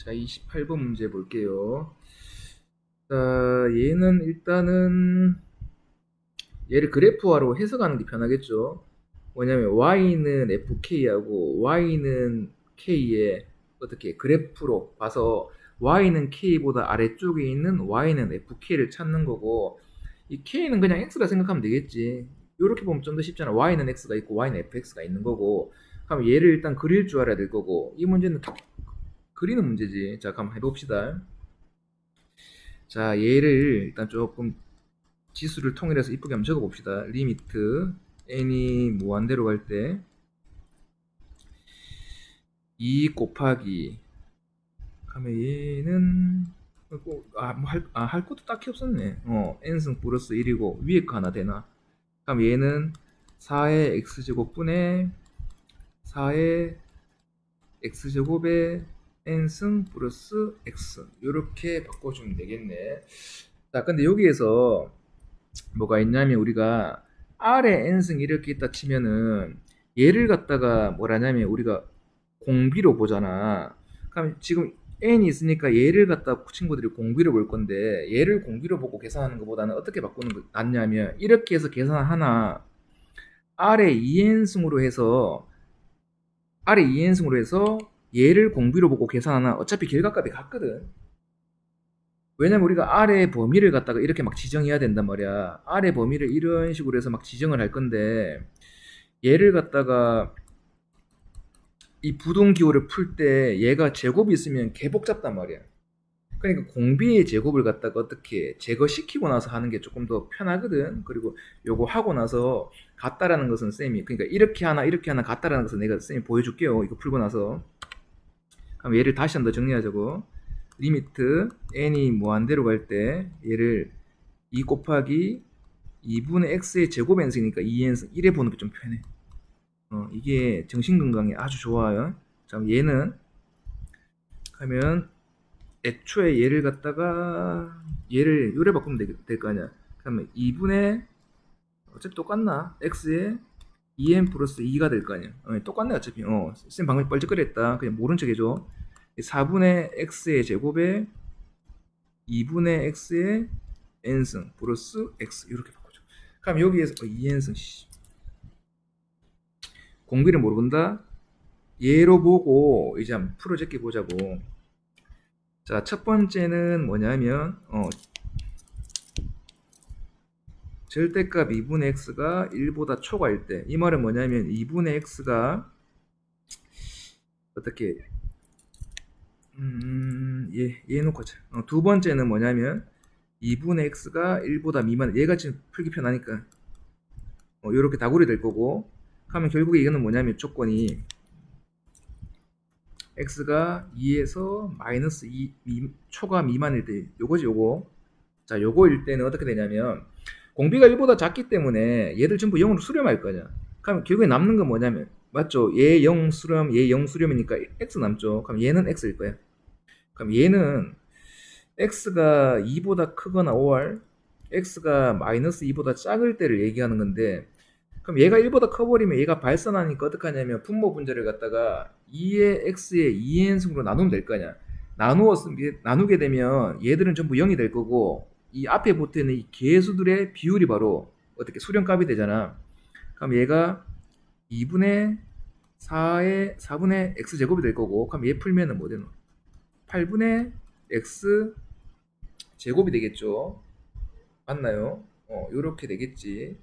자, 28번 문제 볼게요. 자, 얘는 일단은 얘를 그래프화로 해석하는 게 편하겠죠. 뭐냐면 y는 fk하고 y는 k의 어떻게 그래프로 봐서 y는 k보다 아래쪽에 있는 y는 fk를 찾는 거고, 이 k는 그냥 x라 생각하면 되겠지. 이렇게 보면 좀 더 쉽잖아. y는 x가 있고 y는 fx가 있는 거고. 그럼 얘를 일단 그릴 줄 알아야 될 거고, 이 문제는 딱 그리는 문제지. 자, 한번 해봅시다. 자, 얘를 일단 조금 지수를 통일해서 이쁘게 한번 적어봅시다. 리미트 n이 무한대로 갈 때 2 곱하기 하면 얘는 할 것도 딱히 없었네. n승 플러스 1이고 위에 거 하나 되나? 그럼 얘는 4의 x제곱분의 4의 x제곱에 n승 플러스 x 이렇게 바꿔주면 되겠네. 자, 근데 여기에서 뭐가 있냐면 우리가 R에 n승 이렇게 있다 치면은 얘를 갖다가 뭐라냐면 우리가 공비로 보잖아. 그럼 지금 n이 있으니까 얘를 갖다 친구들이 공비로 볼 건데, 얘를 공비로 보고 계산하는 것보다는 어떻게 바꾸는 게 낫냐면 이렇게 해서 계산 하나, R에 2n승으로 해서 얘를 공비로 보고 계산하나. 어차피 결과값이 같거든. 왜냐면 우리가 아래 범위를 갖다가 이렇게 막 지정해야 된단 말이야. 아래 범위를 이런 식으로 해서 막 지정을 할 건데, 얘를 갖다가 이 부동기호를 풀 때 얘가 제곱이 있으면 개 복잡단 말이야. 그러니까 공비의 제곱을 갖다가 어떻게 제거시키고 나서 하는 게 조금 더 편하거든. 그리고 요거 하고 나서 같다라는 것은 쌤이, 그러니까 이렇게 하나 같다라는 것은 내가 쌤이 보여줄게요. 이거 풀고 나서. 그럼 얘를 다시 한 번 더 정리하자고. 리미트 n이 무한대로 갈 때 얘를 2 곱하기 2분의 x의 제곱 n승이니까 2n승 1에 보는 게 좀 편해. 이게 정신건강에 아주 좋아요. 자, 얘는 하면 애초에 얘를 갖다가 얘를 요래 바꾸면 될 거 아니야. 그러면 2분의 어차피 똑같나? x에 2n 플러스 2가 될 거 아니야. 똑같네 어차피. 쌤 방금 뻘짓거렸다. 그냥 모른 척 해줘. 4분의 x의 제곱에 2분의 x의 n승 플러스 x 이렇게 바꾸죠. 그럼 여기에서 2n승 공비를 모른다. 얘로 보고 이제 한번 풀어 제껴 보자고. 자, 첫 번째는 뭐냐면 절대값 2분의 x가 1보다 초과일 때, 이 말은 뭐냐면 2분의 x가 어떻게 얘 놓고 자. 두 번째는 뭐냐면 2분의 x가 1보다 미만. 얘가 지금 풀기 편하니까 이렇게 다구리 될 거고. 하면 결국에 이거는 뭐냐면 조건이 x가 2에서 마이너스 2 초과 미만일 때 요거지 요거. 자, 요거일 때는 어떻게 되냐면 공비가 1보다 작기 때문에 얘들 전부 0으로 수렴할 거냐. 그럼 결국에 남는 건 뭐냐면, 맞죠? 얘 0 수렴, 얘 0 수렴이니까 x 남죠. 그럼 얘는 x일 거야. 그럼 얘는 x가 2보다 크거나 5할 x가 마이너스 2보다 작을 때를 얘기하는 건데, 그럼 얘가 1보다 커버리면 얘가 발산하니까 어떡하냐면 분모 분자를 갖다가 2의 x의 2n승으로 나누면 될 거 아니야. 나누게 되면 얘들은 전부 0이 될 거고, 이 앞에 붙어있는 이 개수들의 비율이 바로 어떻게 수렴값이 되잖아. 그럼 얘가 2분의 4분의 x제곱이 될 거고, 그럼 얘 풀면은 뭐 되노? 8분의 x 제곱이 되겠죠. 맞나요? 요렇게 되겠지.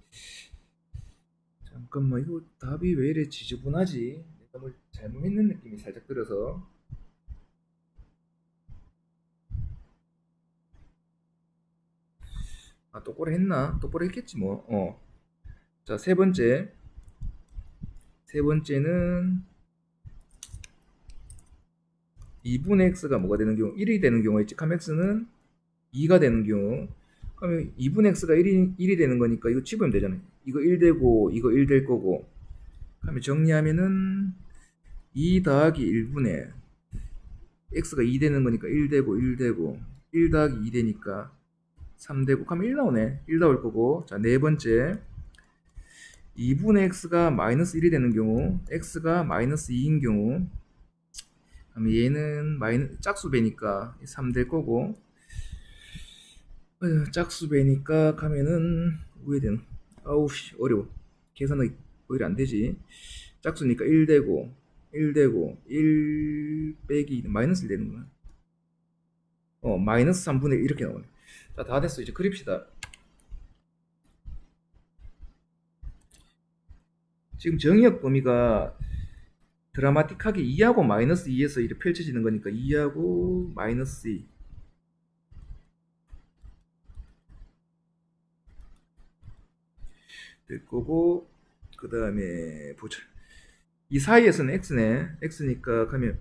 잠깐만, 이거 답이 왜 이래 지저분하지? 내가 뭘 잘못했는 느낌이 살짝 들어서. 똑바로 했나? 똑바로 했겠지 뭐. 자, 세 번째는 2분의 x가 뭐가 되는 경우? 1이 되는 경우에 직함 x는 2가 되는 경우. 그러면 2분의 x가 1이 되는 거니까 이거 집으면 되잖아요. 이거 1 되고 이거 1 될 거고. 그러면 정리하면은 2 더하기 1분의 x가 2 되는 거니까 1 되고 1 되고 1 더하기 2 되니까 3 되고. 그러면 1 나오네. 1 나올 거고. 자, 네 번째 2분의 x가 마이너스 1이 되는 경우, x가 마이너스 2인 경우. 그럼 얘는 짝수배니까 3 될 거고, 짝수배니까 가면은 왜 되는? 아우 씨 어려워. 계산이 오히려 안 되지. 짝수니까 1 되고 1 되고 1 빼기 마이너스 1 되는구나. 마이너스 3분의 1 이렇게 나오네. 자, 다 됐어. 이제 그립시다. 지금 정의역 범위가 드라마틱하게 2하고 마이너스 2에서 이렇게 펼쳐지는 거니까 2하고 마이너스 2 될 거고, 그 다음에 보자. 이 사이에서는 x네. x니까 가면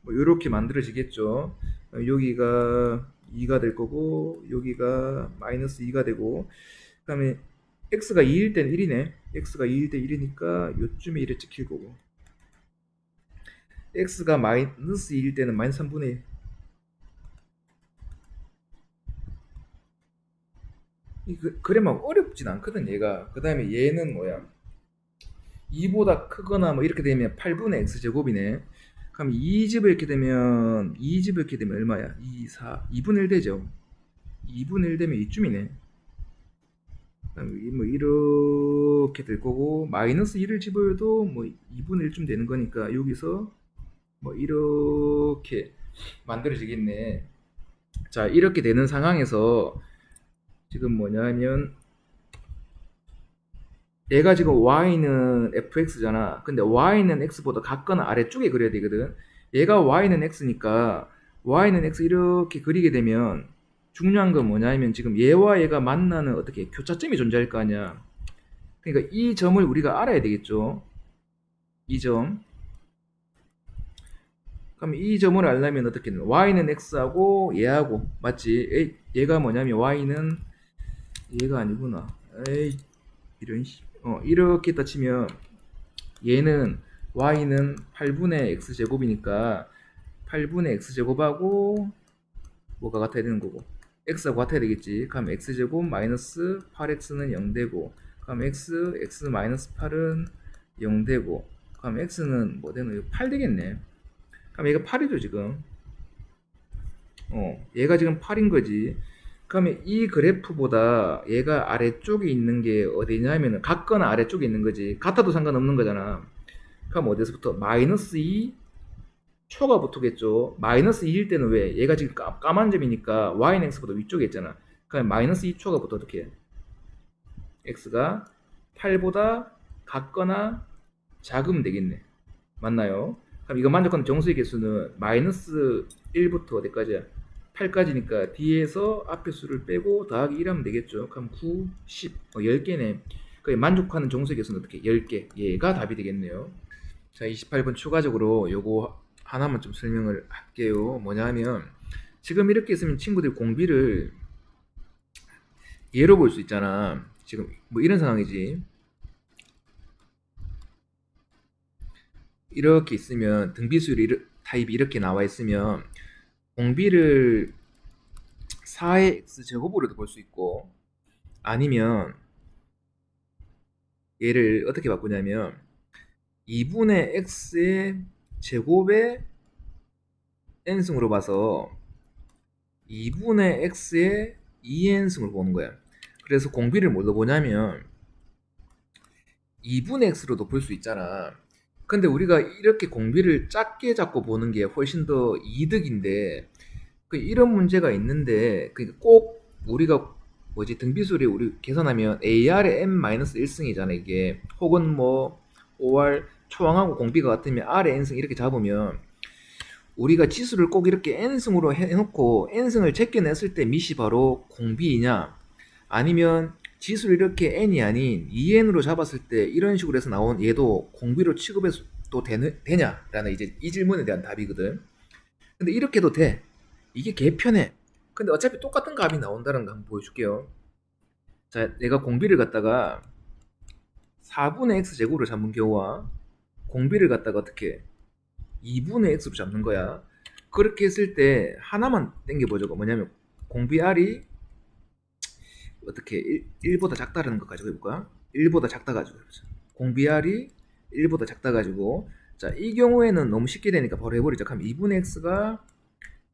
뭐 이렇게 만들어지겠죠. 여기가 2가 될 거고 여기가 마이너스 2가 되고, 그 다음에 x가 2일 때는 1이네. x가 2일 때 1이니까 요쯤에 1에 찍힐 거고, x가 마이너스 2일 때는 마이너스 3분의 1. 그래 막 어렵진 않거든 얘가. 그 다음에 얘는 뭐야, 2보다 크거나 뭐 이렇게 되면 8분의 x제곱이네. 그럼 2집을 이렇게 되면 2집을 이렇게 되면 얼마야? 2, 4, 2분의 1 되죠. 2분의 1 되면 이쯤이네. 뭐 이렇게 될 거고, 마이너스 1을 집어도 뭐 2분의 1쯤 되는 거니까 여기서 뭐 이렇게 만들어지겠네. 자, 이렇게 되는 상황에서 지금 뭐냐면 얘가 지금 y는 fx잖아. 근데 y는 x보다 같거나 아래쪽에 그려야 되거든. 얘가 y는 x니까 y는 x 이렇게 그리게 되면 중요한 건 뭐냐면 지금 얘와 얘가 만나는 어떻게 교차점이 존재할 거 아니야. 그러니까 이 점을 우리가 알아야 되겠죠. 이 점. 그럼 이 점을 알려면 어떻게 되는? y는 x하고 얘하고 맞지? 얘가 뭐냐면 y는 얘가 아니구나. 에이, 이런 이렇게 따치면 얘는 y는 8분의 x제곱이니까 8분의 x제곱하고 뭐가 같아야 되는 거고, x하고 같아야 되겠지. 그럼 x제곱 마이너스 8x는 0 되고, 그럼 x 마이너스 8은 0 되고, 그럼 x는 뭐 되는? 8 되겠네. 그럼 얘가 8이죠 지금. 얘가 지금 8인 거지. 그러면 이 그래프보다 얘가 아래쪽에 있는 게 어디냐면은 같거나 아래쪽에 있는 거지. 같아도 상관없는 거잖아. 그럼 어디서부터? 마이너스 2 초가 붙겠죠. 마이너스 2일 때는 왜? 얘가 지금 까만 점이니까 y는 x보다 위쪽에 있잖아. 그럼 마이너스 2 초가 붙어 어떻게 해? x가 8보다 같거나 작으면 되겠네. 맞나요? 그럼 이거 만족하는 정수의 개수는 마이너스 1부터 어디까지야? 8까지니까 뒤에서 앞에 수를 빼고 더하기 1 하면 되겠죠. 그럼 9, 10, 10개네. 그 만족하는 정수의 개수는 어떻게? 10개. 얘가 답이 되겠네요. 자, 28번 추가적으로 요거 하나만 좀 설명을 할게요. 뭐냐면 지금 이렇게 있으면 친구들 공비를 예로 볼 수 있잖아. 지금 뭐 이런 상황이지. 이렇게 있으면 등비수열 타입이 이렇게 나와 있으면 공비를 4의 x제곱으로도 볼 수 있고, 아니면 얘를 어떻게 바꾸냐면 2분의 x의 제곱의 n승으로 봐서 2분의 x의 2n승으로 보는 거야. 그래서 공비를 뭘로 보냐면 2분의 x로도 볼 수 있잖아. 근데 우리가 이렇게 공비를 작게 잡고 보는 게 훨씬 더 이득인데, 이런 문제가 있는데 꼭 우리가 뭐지, 등비수를 우리 계산하면 AR의 n-1승이잖아 이게. 혹은 뭐 OR 초항하고 공비가 같으면 R의 n승 이렇게 잡으면 우리가 지수를 꼭 이렇게 n승으로 해놓고 n승을 제껴냈을 때 밑이 바로 공비이냐, 아니면 지수를 이렇게 n이 아닌 2n으로 잡았을 때 이런 식으로 해서 나온 얘도 공비로 취급해도 되냐라는 이제 이 질문에 대한 답이거든. 근데 이렇게도 돼. 이게 개편해. 근데 어차피 똑같은 값이 나온다는 거 한번 보여줄게요. 자, 내가 공비를 갖다가 4분의 x제곱으로 잡는 경우와 공비를 갖다가 어떻게 2분의 x로 잡는 거야. 그렇게 했을 때 하나만 땡겨보자고. 뭐냐면 공비 r이 어떻게 1보다 작다라는 것 가지고 해볼까? 1보다 작다 가지고 해보자. 공비 r이 1보다 작다 가지고 자, 이 경우에는 너무 쉽게 되니까 바로 해버리죠. 그럼 2분의 x가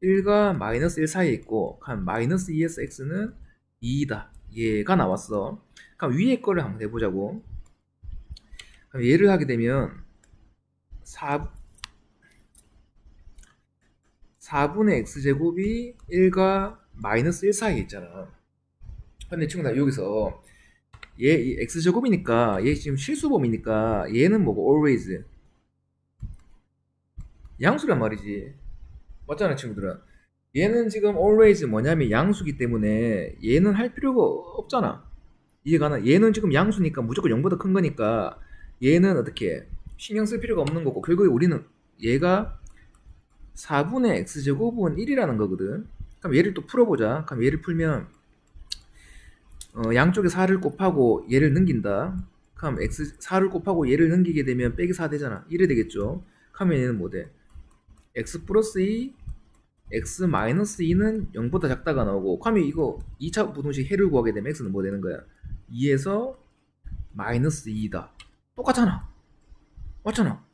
1과 마이너스 1 사이에 있고 그럼 마이너스 2에서 x는 2이다. 얘가 나왔어. 그럼 위에 거를 한번 해보자고. 그럼 얘를 하게 되면 4분의 x제곱이 1과 마이너스 1 사이에 있잖아. 근데 친구들 여기서 얘 x제곱이니까 얘 지금 실수범이니까 얘는 뭐고 always 양수란 말이지. 맞잖아 친구들아. 얘는 지금 always 뭐냐면 양수기 때문에 얘는 할 필요가 없잖아. 이해가나? 얘는 지금 양수니까 무조건 0보다 큰 거니까 얘는 어떻게 신경 쓸 필요가 없는 거고 결국에 우리는 얘가 4분의 x제곱은 1이라는 거거든. 그럼 얘를 또 풀어보자. 그럼 얘를 풀면 양쪽에 4를 곱하고 얘를 넘긴다. 그럼 x 4를 곱하고 얘를 넘기게 되면 빼기 4 되잖아. 1이 되겠죠. 그러면 얘는 뭐 돼? x 플러스 2 x 마이너스 2는 0보다 작다가 나오고 그러면 이거 2차 부등식 해를 구하게 되면 x는 뭐 되는 거야? 2에서 마이너스 2다. 똑같잖아. 맞잖아.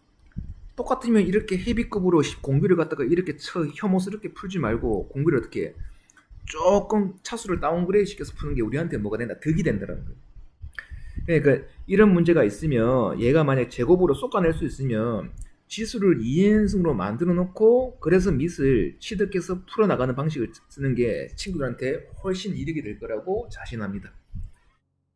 똑같으면 이렇게 헤비급으로 공비를 갖다가 이렇게 혐오스럽게 풀지 말고 공비를 어떻게 해? 조금 차수를 다운그레이드 시켜서 푸는 게 우리한테 뭐가 된다? 득이 된다는 거야. 그러니까 이런 문제가 있으면 얘가 만약 제곱으로 쏟아낼 수 있으면 지수를 2인승으로 만들어 놓고 그래서 밑을 취득해서 풀어나가는 방식을 쓰는 게 친구들한테 훨씬 이득이 될 거라고 자신합니다.